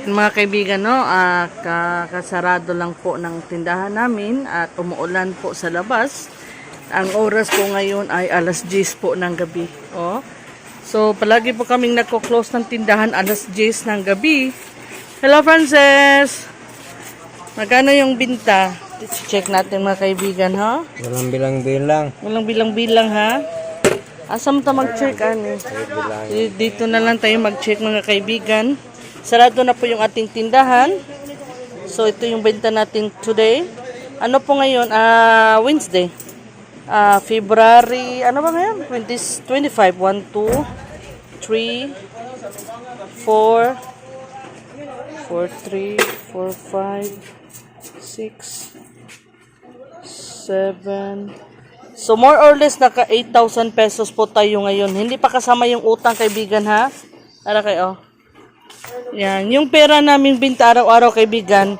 Mga kaibigan, no, kakasarado lang po ng tindahan namin at umuulan po sa labas. Ang oras po ngayon ay alas 10 po ng gabi. Oh. So, palagi po kaming nagko-close ng tindahan alas 10 ng gabi. Hello, Frances! Magkano yung binta? Check natin mga kaibigan, ha? Walang bilang-bilang. Walang bilang-bilang, ha? Asa mo tayo mag-check, ani? Dito na lang tayo mag-check mga kaibigan. Sarado na po yung ating tindahan. So, ito yung benta natin today. Ano po ngayon? Wednesday. February, ano ba ngayon? 25. 1, 2, 3, 4, 3, 4, 5, 6, 7. So, more or less, naka 8,000 pesos po tayo ngayon. Hindi pa kasama yung utang, kaibigan, ha? Para kayo. Yan. Yung pera namin binta araw-araw, kaibigan,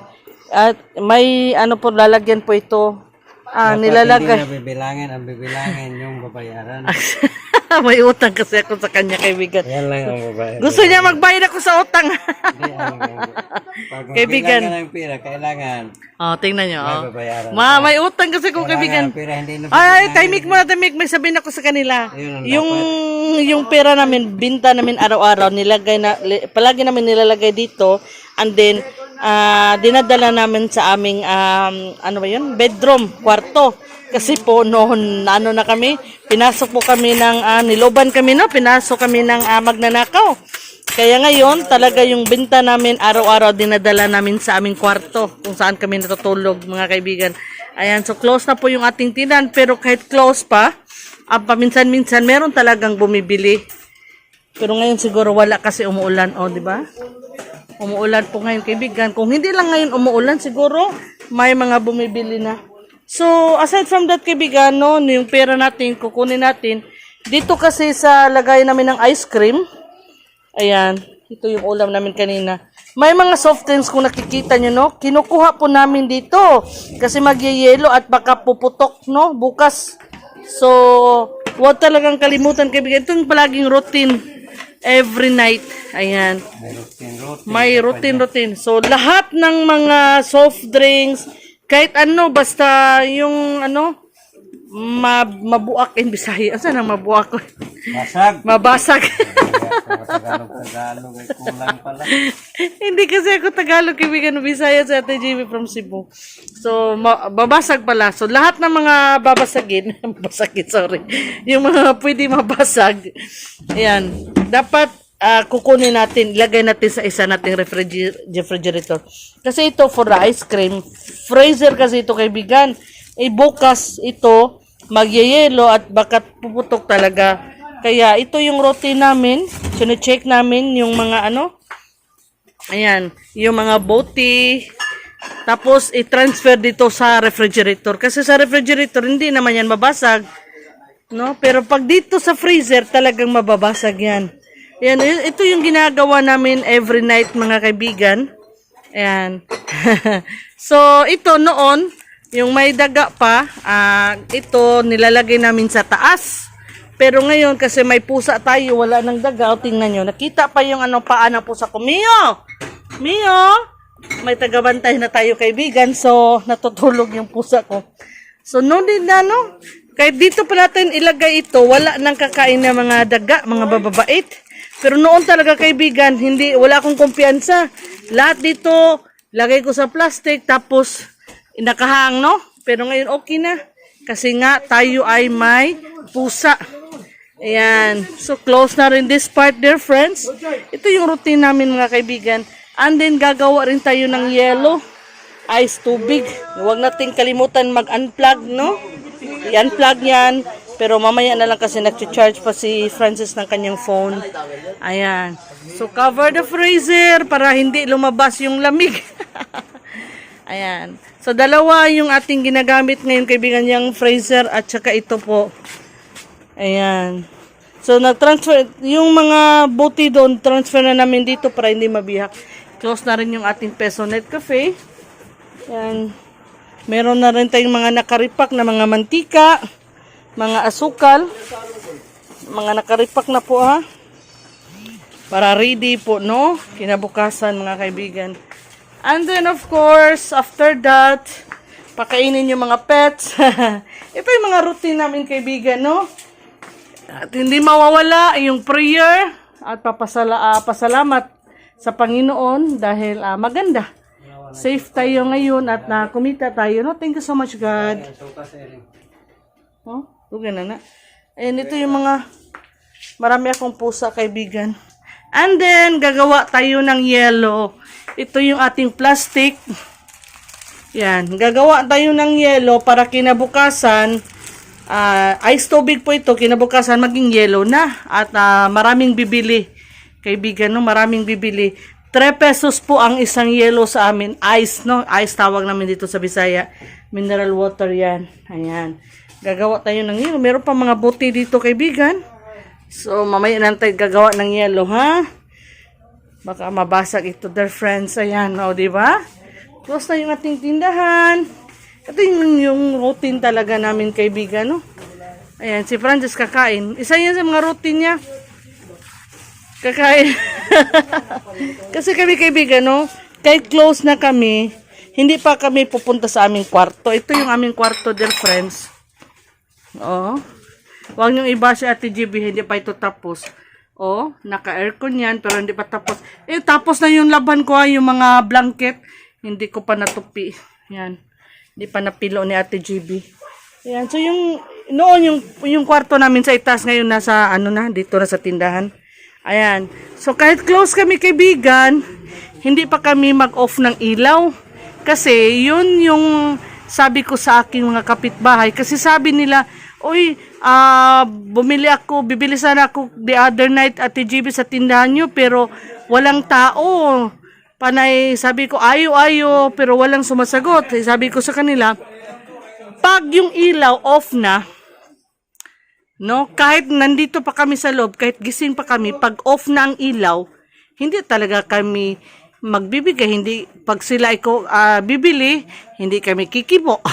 at may ano po, lalagyan po ito. Nilalagay. Hindi na bibilangin, ang bibilangin yung babayaran. May utang kasi ako sa kanya, kaibigan. Yan lang ang babayaran. Gusto niya magbayad ako sa utang. Hindi, pag Kaibigan. magbilang ka ng pera, kailangan Tingnan nyo. may babayaran. May utang kasi ko, kaibigan. Pera, hindi na Ay, timing mo na, timing. May sabihin ako sa kanila. Yung pera namin, binta namin araw-araw, palagi namin nilalagay dito. And then, dinadala namin sa aming, ano ba yun? Bedroom, kwarto. Kasi po, noon, na kami, pinasok po kami ng, niloban kami, no? Pinasok kami ng magnanakaw. Kaya ngayon, talaga yung binta namin, araw-araw, dinadala namin sa aming kwarto, kung saan kami natutulog, mga kaibigan. Ayan, so close na po yung ating tindahan, pero kahit close pa, paminsan-minsan, meron talagang bumibili. Pero ngayon siguro wala kasi umuulan, di ba? Umuulan po ngayon, kaibigan. Kung hindi lang ngayon umuulan, siguro may mga bumibili na. So, aside from that, kaibigan, no, yung pera natin, kukunin natin. Dito kasi sa lagay namin ng ice cream, ayan, ito yung ulam namin kanina. May mga soft drinks kung nakikita nyo, no, kinukuha po namin dito. Kasi magyayelo at baka puputok, no, bukas. So, huwag talagang kalimutan, kaibigan. Ito yung palaging routine. Every night. Ayan. May routine. So, lahat ng mga soft drinks, kahit ano, basta yung mabuak in Bisaya. Saan ang mabuak ko? Mabasag. Tagalog ay kulang pala. Hindi kasi ako Tagalog, kaibigan, Bisaya sa Ate JB from Cebu. So, babasag pala. So, lahat ng mga babasagin, sorry. Yung mga pwede mabasag, ayan, dapat kukunin natin, ilagay natin sa isa nating refrigerator. Kasi ito for the ice cream, freezer kasi ito, kaibigan. Bukas ito, magyayelo at baka puputok talaga. Kaya ito yung routine namin. Sine-check namin yung mga ayan, yung mga bote. Tapos i-transfer dito sa refrigerator. Kasi sa refrigerator, hindi naman yan mabasag. No? Pero pag dito sa freezer, talagang mababasag yan. Ayan, ito yung ginagawa namin every night, mga kaibigan. Ayan. So, ito noon, yung may daga pa, ito nilalagay namin sa taas. Pero ngayon, kasi may pusa tayo, wala nang daga. O, tingnan nyo, nakita pa yung paa ng pusa ko. Mio! May tagabantay na tayo, kaibigan. So, natutulog yung pusa ko. So, no din na, no? Kahit dito pa natin ilagay ito, wala nang kakain na mga daga, mga bababait. Pero noon talaga, kaibigan, wala akong kumpiyansa. Lahat dito, lagay ko sa plastic, tapos nakahang, no? Pero ngayon, okay na. Kasi nga, tayo ay may pusa. Ayan. So, close na rin this part, dear friends. Ito yung routine namin, mga kaibigan. And then, gagawa rin tayo ng yellow. Ice tubig. Huwag nating kalimutan mag-unplug, no? I-unplug yan. Pero mamaya na lang kasi nag-charge pa si Francis ng kanyang phone. Ayan. So, cover the freezer para hindi lumabas yung lamig. Ayan. So, dalawa yung ating ginagamit ngayon, kaibigan, yung freezer at saka ito po. Ayan. So, nag-transfer, yung mga buti doon, transfer na namin dito para hindi mabihak. Close na rin yung ating Peso Net Cafe. Ayan. Meron na rin tayong mga nakaripak na mga mantika, mga asukal. Mga nakaripak na po, ha. Para ready po, no? Kinabukasan, mga kaibigan. And then, of course, after that, pakainin yung mga pets. Ito yung mga routine namin, kaibigan, no? At hindi mawawala yung prayer at pasalamat sa Panginoon dahil maganda. Safe tayo ngayon at kumita tayo, no? Thank you so much, God. Oh, tugan na. Ayan, ito yung mga marami akong pusa, kaibigan. And then, gagawa tayo ng yellow. Ito yung ating plastic. Yan, gagawa tayo ng yellow para kinabukasan, ice tubig po ito, kinabukasan maging yellow na. At maraming bibili, kaibigan, no? Maraming bibili. 3 pesos po ang isang yellow sa amin. Ice, no? Ice tawag namin dito sa Bisaya. Mineral water yan. Ayan. Gagawa tayo ng yellow. Meron pa mga buti dito, kaibigan. So, mamaya na tayo gagawa ng yellow, ha? Baka mabasag ito, dear friends. Ayan, o, diba? Close na yung ating tindahan. Ito yung routine talaga namin, kaibigan, no? Ayan, si Francis kakain. Isa yan sa mga routine niya. Kakain. Kasi kami, kaibigan, no? Kahit close na kami, hindi pa kami pupunta sa aming kwarto. Ito yung aming kwarto, dear friends. Oh. Huwag niyong iba si Ate GB, hindi pa ito tapos. Oh, naka-aircon yan, pero hindi pa tapos. Tapos na yung laban ko, yung mga blanket. Hindi ko pa natupi. Yan. Hindi pa napilo ni Ate GB. Yan. So, noon yung kwarto namin sa itaas, ngayon nasa, dito na sa tindahan. Ayan. So, kahit close kami, kaibigan, hindi pa kami mag-off ng ilaw. Kasi, yun yung sabi ko sa aking mga kapitbahay. Kasi sabi nila, uy, bibili sana ako the other night, Ate GB, sa tindahan nyo, pero walang tao. Panay, sabi ko, ayo, pero walang sumasagot. Sabi ko sa kanila, pag yung ilaw off na, no, kahit nandito pa kami sa loob, kahit gising pa kami, pag off na ang ilaw, hindi talaga kami magbibigay, hindi, pag sila bibili, hindi kami kikibo.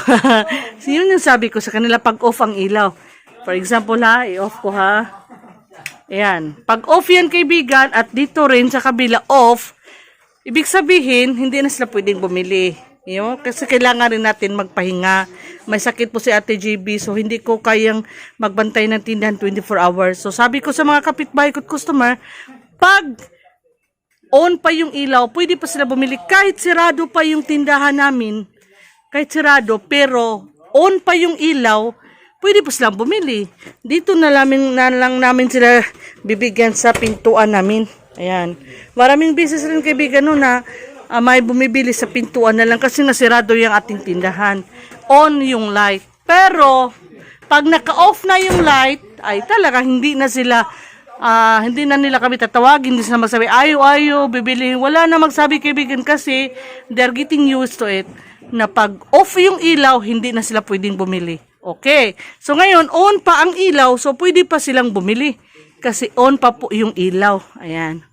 So, yun yung sabi ko sa kanila, pag off ang ilaw. For example, i-off ko, ha. Ayan. Pag off yan, kaibigan, at dito rin sa kabila off, ibig sabihin, hindi na sila pwedeng bumili. Kasi kailangan rin natin magpahinga. May sakit po si Ate GB, so hindi ko kayang magbantay ng tindahan 24 hours. So, sabi ko sa mga kapitbahay ko customer, pag on pa yung ilaw, pwede pa sila bumili. Kahit sirado pa yung tindahan namin, pero on pa yung ilaw, pwede pa silang bumili. Dito na lang namin sila bibigyan sa pintuan namin. Ayan. Maraming business rin, kaibigan, no, na may bumibili sa pintuan na lang kasi nasirado yung ating tindahan. On yung light. Pero, pag naka-off na yung light, ay talaga hindi na nila kami tatawagin, hindi sila magsabi, ayo, bibili. Wala na magsabi, kaibigan, kasi they're getting used to it, na pag off yung ilaw, hindi na sila pwedeng bumili. Okay. So, ngayon, on pa ang ilaw, so pwede pa silang bumili. Kasi on pa po yung ilaw. Ayan.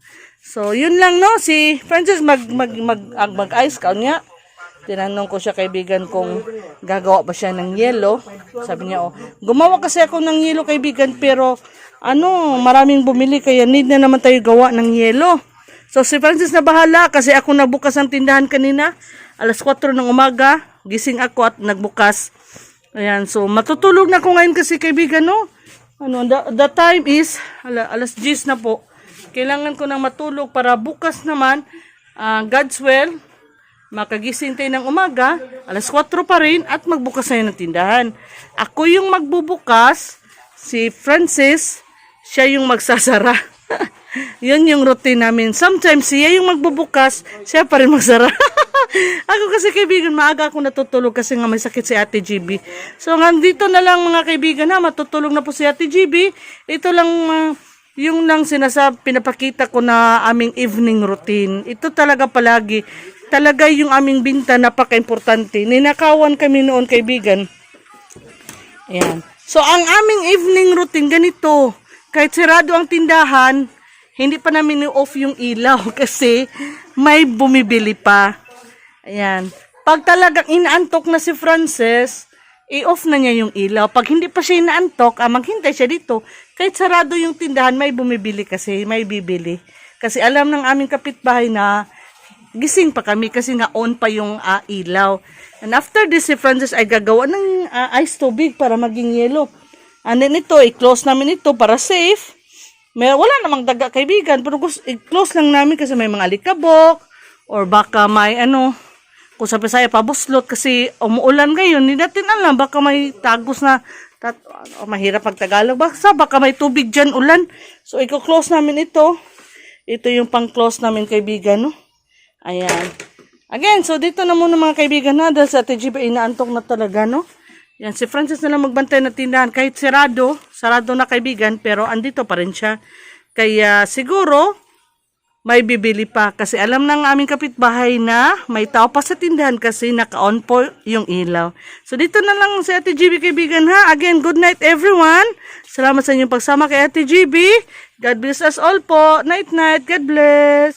So, yun lang, no? Si Francis mag-ice count niya. Tinanong ko siya, kaibigan, kung gagawa ba siya ng yellow. Sabi niya, gumawa kasi ako ng yellow, kaibigan, pero maraming bumili, kaya need na naman tayo gawa ng yellow. So, si Francis na bahala kasi ako nagbukas ang tindahan kanina. Alas 4 ng umaga, gising ako at nagbukas. Ayan, so matutulog na ako ngayon kasi, kaibigan, no? The time is alas 10 na po. Kailangan ko nang matulog para bukas naman, God's will, makagising tayo ng umaga, alas 4 pa rin, at magbukas na ng tindahan. Ako yung magbubukas, si Francis, siya yung magsasara. Yun yung routine namin. Sometimes siya yung magbubukas, siya pa rin magsara. Ako kasi, kaibigan, maaga ako natutulog kasi nga may sakit si Ate GB. So, dito na lang, mga kaibigan, matutulog na po si Ate GB. Ito lang, yung nang pinapakita ko na aming evening routine. Ito talaga palagi. Talaga yung aming binta, napaka-importante. Ninakawan kami noon, kaibigan. Ayan. So, ang aming evening routine, ganito. Kahit sirado ang tindahan, hindi pa namin i-off yung ilaw kasi may bumibili pa. Ayan. Pag talagang inaantok na si Frances, i-off na niya yung ilaw. Pag hindi pa siya inaantok, maghintay siya dito. Kahit sarado yung tindahan, may bumibili kasi, may bibili. Kasi alam ng aming kapitbahay na gising pa kami kasi nga on pa yung ilaw. And after this, si Francis ay gagawa ng ice tubig para maging yellow. And then ito, i-close namin ito para safe. Wala namang daga kaibigan, pero i-close lang namin kasi may mga alikabok or baka may kung sa Pisaya pabuslot kasi umuulan ngayon, hindi natin alam, baka may tagos na, mahirap pag Tagalog, baka may tubig dyan, ulan. So, i-close namin ito. Ito yung pang-close namin kaibigan, no? Ayan. Again, so dito na muna mga kaibigan na, dahil sa TGB inaantok na talaga, no? Yan, si Francis na lang magbantay na tindahan, kahit sarado na kaibigan, pero andito pa rin siya. Kaya siguro, may bibili pa kasi alam ng aming kapitbahay na may tao pa sa tindahan kasi naka-on po yung ilaw. So dito na lang si Ate GB kaibigan ha. Again, good night everyone. Salamat sa inyong pagsama kay Ate GB. God bless us all po. Night night. God bless.